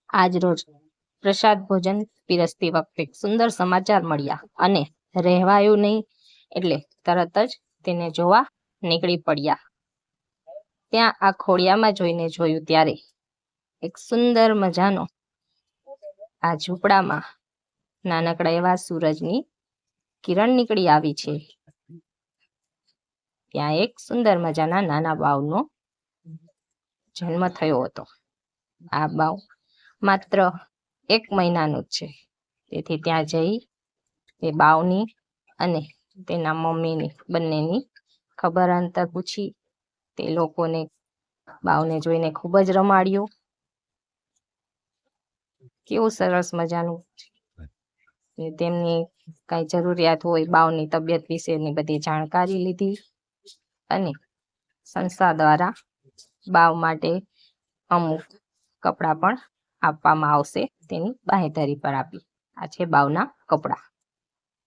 આજ રોજ પ્રસાદ ભોજન પીરસતી વખતે સુંદર સમાચાર મળ્યા અને રહેવાયું નહીં એટલે તરત જ તેને જોવા નીકળી પડ્યા. ત્યાં આ ખોડિયામાં જોયું ત્યારે એક સુંદર મજાનો આ ઝૂંપડામાં નાનકડા એવા સૂરજની કિરણ નીકળી આવી છે. ત્યાં એક સુંદર મજાના નાના બાવનો જન્મ થયો હતો. આ બાવ માત્ર 1 મહિનાનું જ છે. તેથી ત્યાં જઈ તે બાવની અને તેના મમ્મીની બંનેની ખબર અંતર પૂછી. તે લોકોને બાવને જોઈને ખૂબ જ રમાડ્યું. કેવું સરસ મજાનું. તેમની કાંઈ જરૂરિયાત હોય બાવની તબિયત વિશેની બધી જાણકારી લીધી અને સંસ્થા દ્વારા બાવ માટે અમુક કપડાં પણ આપવામાં આવશે તેની બાંહેધરી પર આપી. આ છે બાવના કપડાં.